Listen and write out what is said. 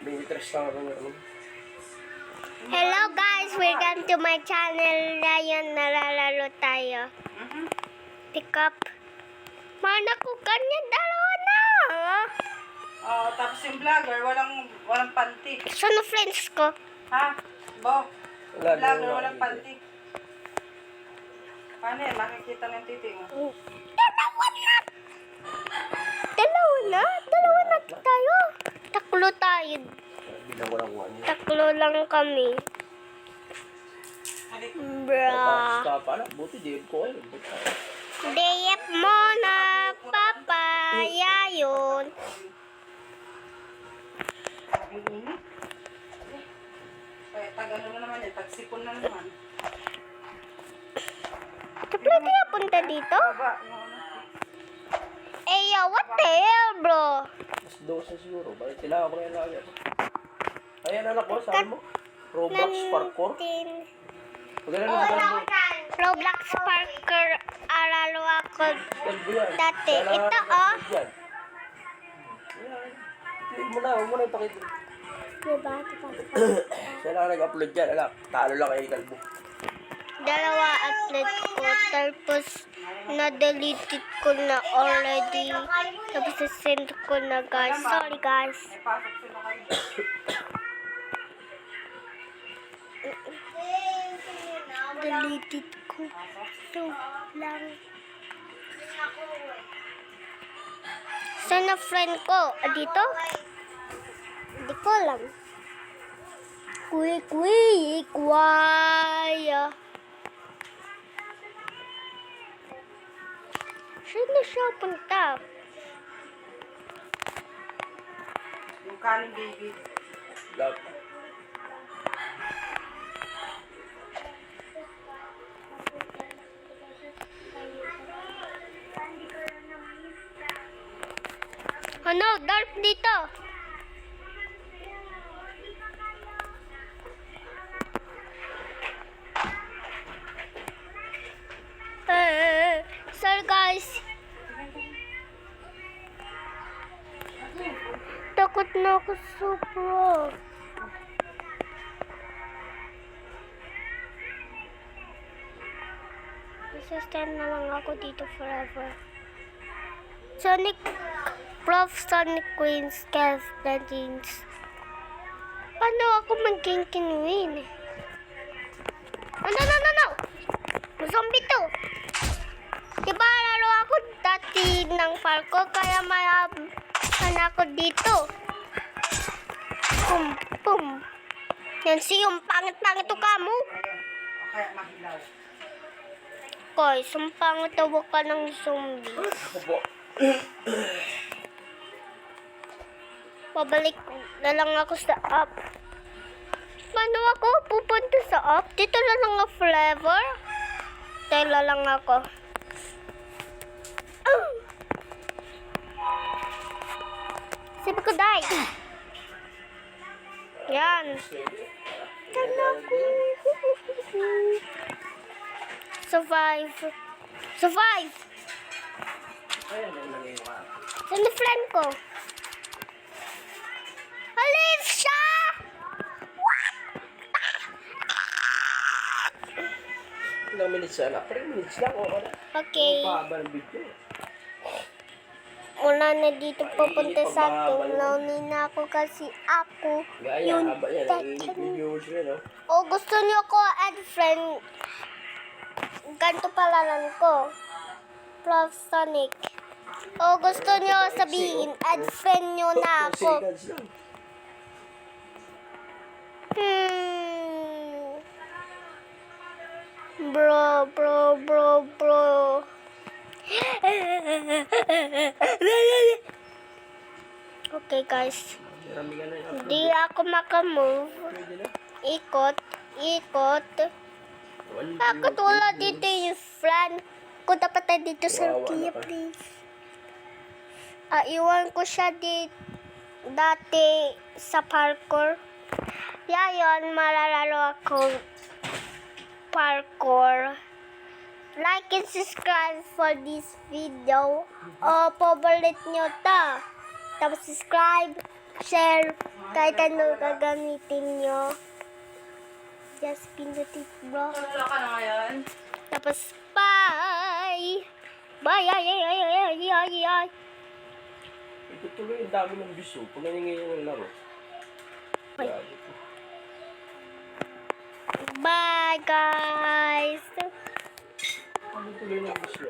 23 lang ako ngayon. Hello guys, welcome to my channel. Ngayon nalalaro tayo. Pick up. Mana ko kanya dalawa na. Tapos yung vlogger, walang panty. Sino friends ko? Ha? Bo? Wala, Vlogger, di mo walang makikita. panty. Paano yan? Makikita ng titi mo. Dalawa na tayo. Taklo tayo. Bilang ko lang kung ano. Taklo lang kami. Bra. Papa na, buti di ko kayo. Deyep mo na papaya yun. Ang init. Kaya tag-ano na naman yan, tagsipon na naman. Tapos tayo punta dito? Baba, yung ano. What the hell, bro? Mas 12 siguro. Bakit kailangan ko ngayon lagi ako? Ayan anak ko, saan mo? Roblox parkour? Pagkala na mo. Roblox Parker, aralo ako Kalbo yan. dati. Kailangan Ito, ka oh. yan. Ayan. Huwag mo na ipakita. Diba? Saan na nag-upload yan, anak? Talo lang kayo kalbo. Dalawa upload ko. Tapos, na-deleted ko na already. Tapos, send ko na, guys. Sorry, guys. May pasok sila kayo. Deleted ko. So, lang. Saan na friend ko? Dito? Hindi ko alam. Kuya. Saan na siya punta? Yung kanin baby. Love. Ano? Dark dito. Sorry guys. Takot na ako sobra. Stand na lang ako dito forever. Sonic Queens, Cast Legends. Paano ako maging kinuin? No! Zombie to. Diba lalo ako dati ng parkour kaya mayaman ako dito. Pum. Yan yung pangit-pangit to kamo. O kaya mahilaw. Koy, sumpangit tawa ka ng zombie. Ako po. Pabalik na lang ako sa app. Paano ako pupunta sa app? Dito na lang ang flavor. Tela lang ako. Sabi ko, die. Yan. Tala ko. Survive. Ayan, nalagay mo ka. Saan na friend ko? Alis siya! Ilang minutes na anak? 3 minutes lang, o na. Okay. Pahaba ng video. Wala na dito pupunta sa akin. Lonely na ako kasi ako Gaya, yung haba yan. second. Nag-viewers yun, no? O gusto niyo ko add friend. Ganito palalan ko. Prof Sonic. O gusto niyo sabihin add friend niyo na 2 ako. seconds lang. Bro. Okay guys. Marami ka na yung upload. Di ako makamove. Pwede na. Ikot. One Bakit view, wala two dito views. yung friend? Kung dapat tayo dito sa Wawa Kia, na ka. please. Iwan ko siya dati sa parkour. Yayon, malalaro ako parkour. Like and subscribe for this video. O, favorite nyo to. Tapos subscribe, share, Kahit ano gagamitin nyo. Just pindutin bro. Wala ka na ngayon. Tapos, bye! Bye! Ay, ay, ay, ay, ay, ay, ay. Ito tuloy, ang dami ng biso. Pag nangyayang ng laro. Ay. Grabe to. Bye, guys! Ano tuloy ng biso?